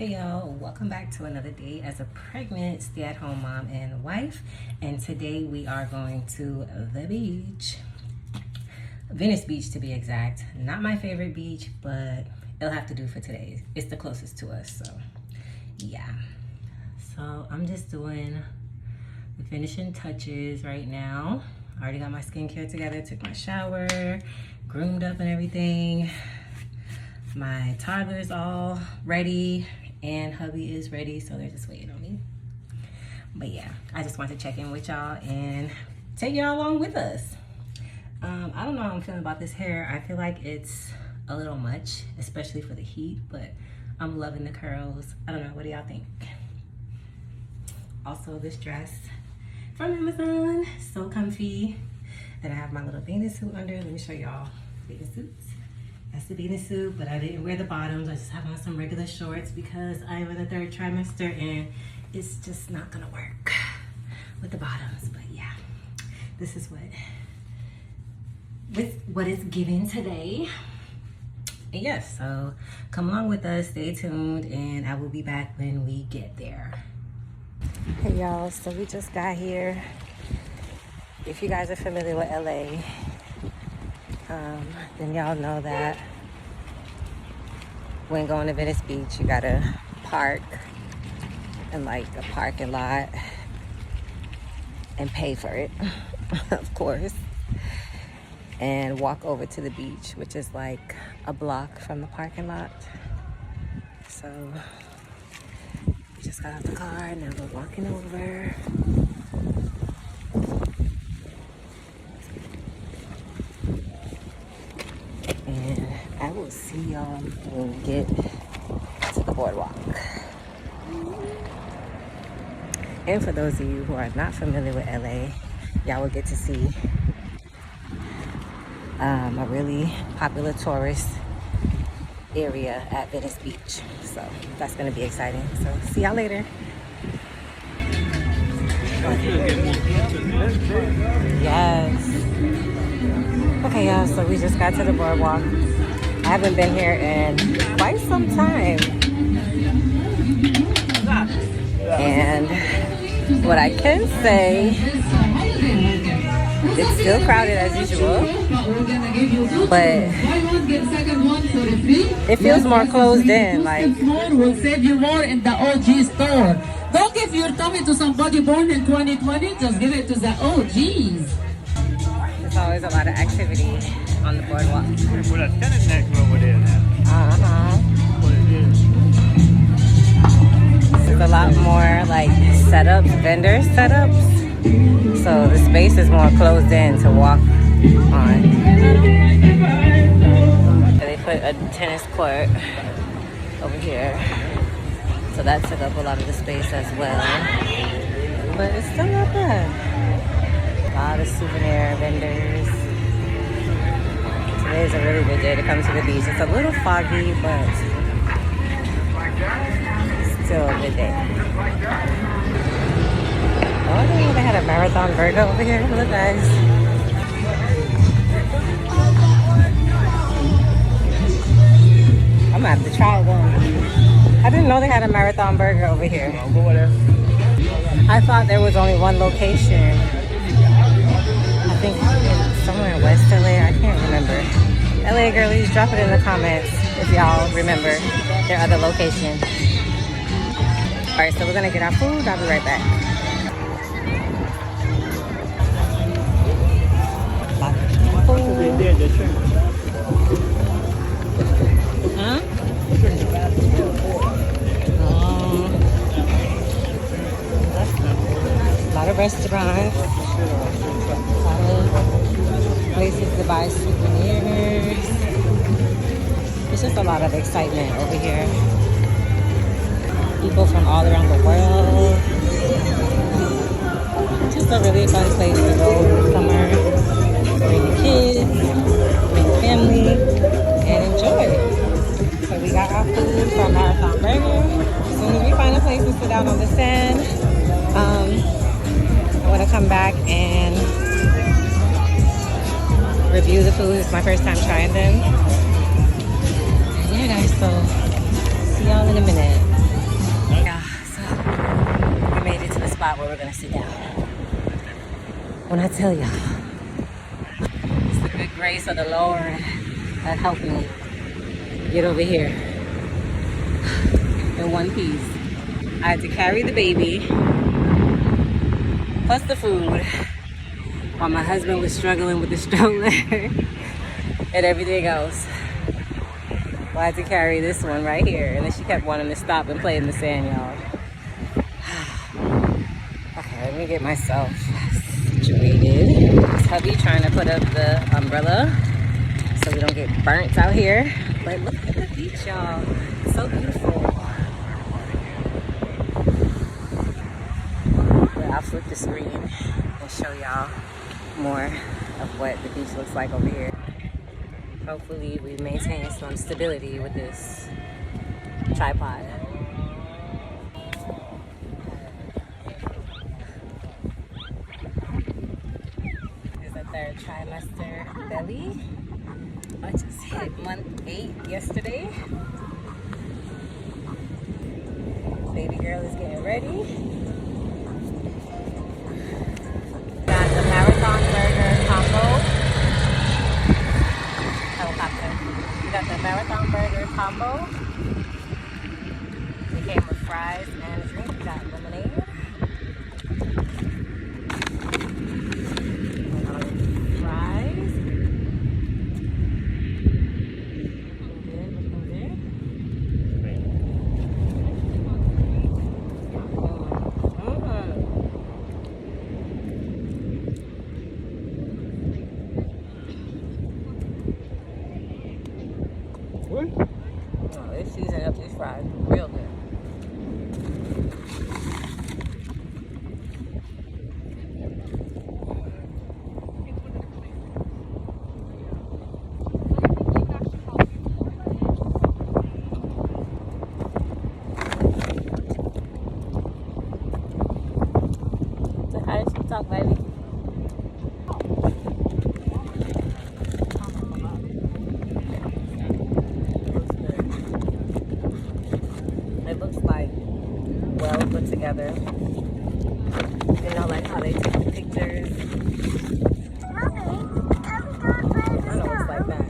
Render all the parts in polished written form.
Hey y'all, welcome back to another day as a pregnant stay-at-home mom and wife. And today we are going to the beach. Venice Beach to be exact. Not my favorite beach, but it'll have to do for today. It's the closest to us, so yeah. So I'm just doing the finishing touches right now. I already got my skincare together, took my shower, groomed up and everything. My toddler's all ready and hubby is ready, so they're just waiting on me. But yeah, I just wanted to check in with y'all and take y'all along with us. I don't know how I'm feeling about this hair. I feel like it's a little much, especially for the heat, but I'm loving the curls. I don't know, what do y'all think? Also, this dress from Amazon, so comfy. Then I have my little bathing suit under. Let me show y'all bathing suits. That's the bathing suit, but I didn't wear the bottoms. I just have on some regular shorts because I'm in the third trimester and it's just not gonna work with the bottoms. But yeah, this is what it's giving today. And yes, so come along with us, stay tuned, and I will be back when we get there. Hey y'all, so we just got here. If you guys are familiar with LA, then y'all know that when going to Venice Beach, you gotta park in like a parking lot and pay for it, of course, and walk over to the beach, which is like a block from the parking lot. So we just got out the car, now we're walking over. And I will see y'all when we get to the boardwalk. And for those of you who are not familiar with LA, y'all will get to see a really popular tourist area at Venice Beach. So that's gonna be exciting. So see y'all later. Yes. Okay, y'all, so we just got to the boardwalk. I haven't been here in quite some time. And what I can say, it's still crowded as usual, but it feels more closed in. Like, will save you more in the OG store. Don't give your tummy to somebody born in 2020, just give it to the OGs. there's always a lot of activity on the boardwalk. Well, that tennis neck over there now. What it is. This is a lot more like setups, vendor setups. So the space is more closed in to walk on. They put a tennis court over here. So that took up a lot of the space as well. But it's still not bad. A lot of souvenir vendors. Today's a really good day to come to the beach. It's a little foggy, but still a good day. Oh, I didn't know they had a marathon burger over here. Look, guys. I'm gonna have to try one. I didn't know they had a marathon burger over here. I thought there was only one location. I think it's somewhere in West LA. I can't remember. LA girlies, drop it in the comments if y'all remember their other location. All right, so we're gonna get our food. I'll be right back. Huh? A lot of restaurants, a lot of places to buy souvenirs. It's just a lot of excitement over here. People from all around the world. Just a really fun place to go in summer. Bring your kids, bring your family, and enjoy. So we got our food from Marathon Burger. As soon as we find a place to sit down on the sand, I want to come back and review the food. It's my first time trying them. Yeah, guys, so see y'all in a minute. gonna sit down. When I tell y'all, it's the good grace of the Lord that helped me get over here in one piece. I had to carry the baby plus the food while my husband was struggling with the stroller and everything else. Well, I had to carry this one right here, and then she kept wanting to stop and play in the sand, y'all. Okay, let me get myself situated. It's hubby trying to put up the umbrella so we don't get burnt out here. But look at the beach, y'all. It's so beautiful. But I'll flip the screen and show y'all more of what the beach looks like over here. Hopefully we maintain some stability with this tripod. It's the third trimester belly. I just hit month 8 yesterday. Baby girl is getting ready. Got the Marathon Burger combo. Helicopter. We got the Marathon Burger combo. It came with fries and a drink. We got lemonade. Fries. What? Oh, they season up these fries real good. So how did you talk, baby? It looks like well put together. You know, like how they take the pictures. I know it's like that.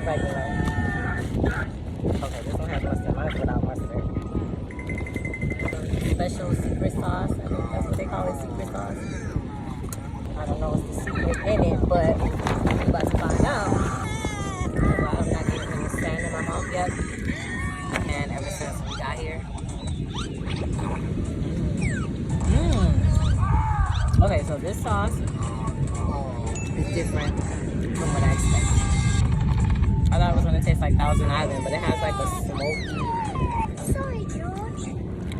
Regular. Okay, this one has mustard. Mine's without mustard. Special secret sauce. I think that's what they call it, secret sauce. I don't know what's the secret in it, but we're about to find out. I'm not getting any sand in my mouth yet. And ever since we got here. Okay, so this sauce is different from what I expected. I thought it was going to taste like Thousand Island, but it has like a smoky,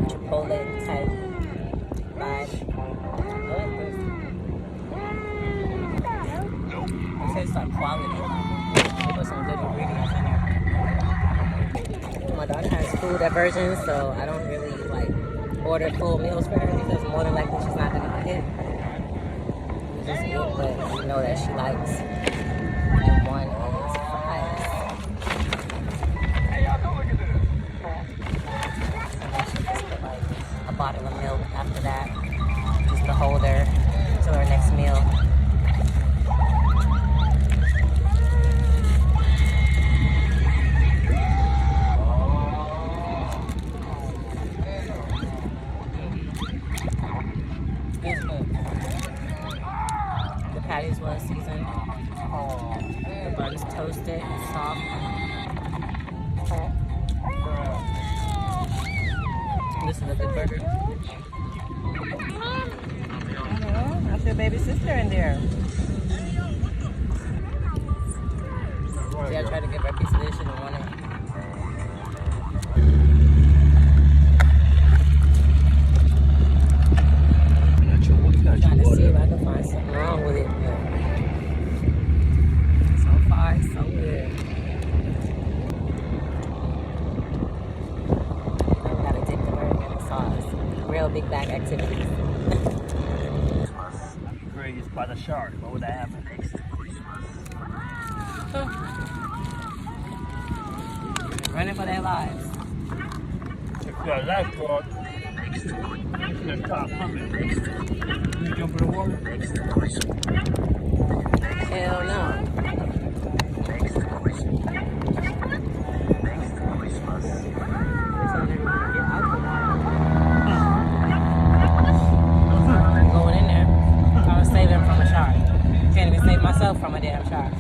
chipotle type vibe. I like this. It tastes like quality. They put some good ingredients in there. My daughter has food aversion, so I don't really like order full meals for her because more than likely she's not gonna eat it. We just eat what we know that she likes. And one is fries. And then she just put like a bottle of milk after that, just to hold her till her next meal. It's good. The patty's well seasoned. The bun's toasted and soft. This is a good burger. That's your baby sister in there. See, I tried to give her a piece of this, she didn't want it. Trying to see if I can find something wrong with it. But so far, so good. I gotta dip the burger in the sauce. Real big bag activities. Grazed by the shark. What would that happen? Running for their lives. got a lifeguard. That top humming. You jump in the water? Hell no. Going in there. I was saving from a shark. Can't even save myself from a damn shark.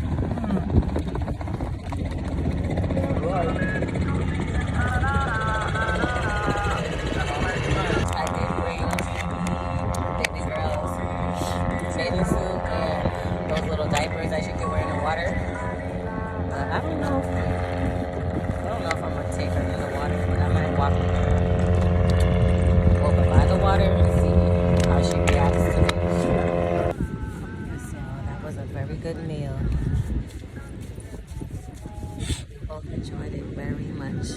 I did bring baby girls bathing suit and those little diapers that you can wear in the water. But I don't know if I'm gonna take her in the water, but I might walk over by the water and see how she reacts to it. So that was a very good meal. We both enjoyed it very much.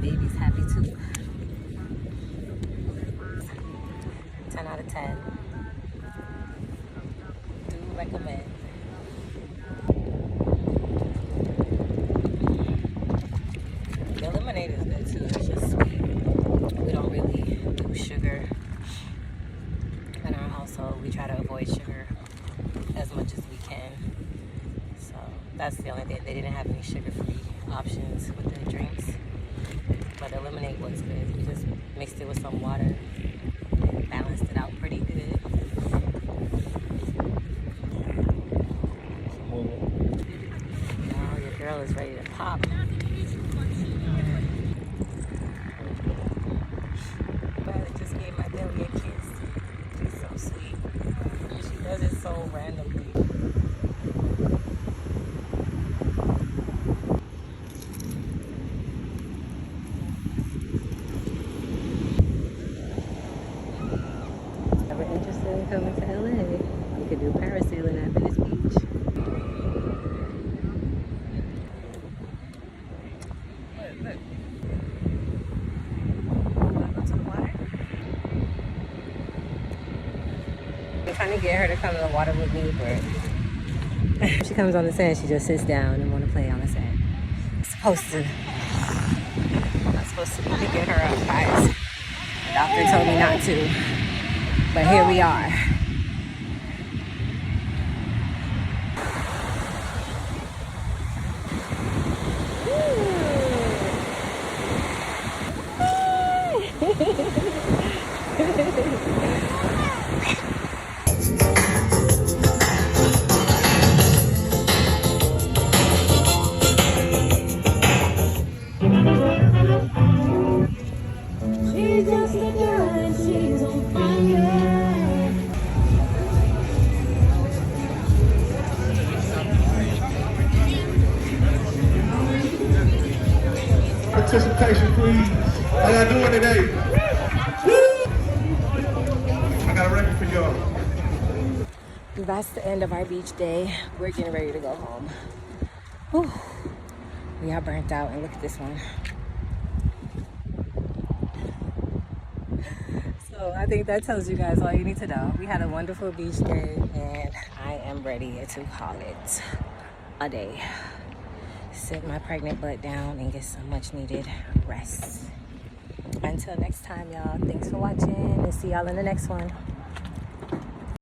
Baby's happy too. 10 out of 10. Do recommend. The lemonade is good too. It's just sweet. We don't really do sugar in our household. We try to avoid sugar as much as we can. So that's the only thing. They didn't have any sugar-free options with the drinks. But the lemonade was good. We just mixed it with some water and balanced it out pretty good. Now your girl is ready to pop. But just gave my belly a kiss. She's so sweet. She does it so randomly. Ever interested in coming to LA? You could do parasailing at Venice Beach. I'm trying to get her to come to the water with me, but if she comes on the sand, she just sits down and want to play on the sand. I'm not supposed to be picking her up, guys. The doctor told me not to, but here we are. She's just a girl and she's on fire. Participation, please. How y'all doing today? Woo! I got a record for y'all. That's the end of our beach day. We're getting ready to go home. Whew. We are burnt out, and look at this one. So I think that tells you guys all you need to know. We had a wonderful beach day, and I am ready to call it a day. Sit my pregnant butt down and get some much needed rest. Until next time, y'all, thanks for watching, and see y'all in the next one.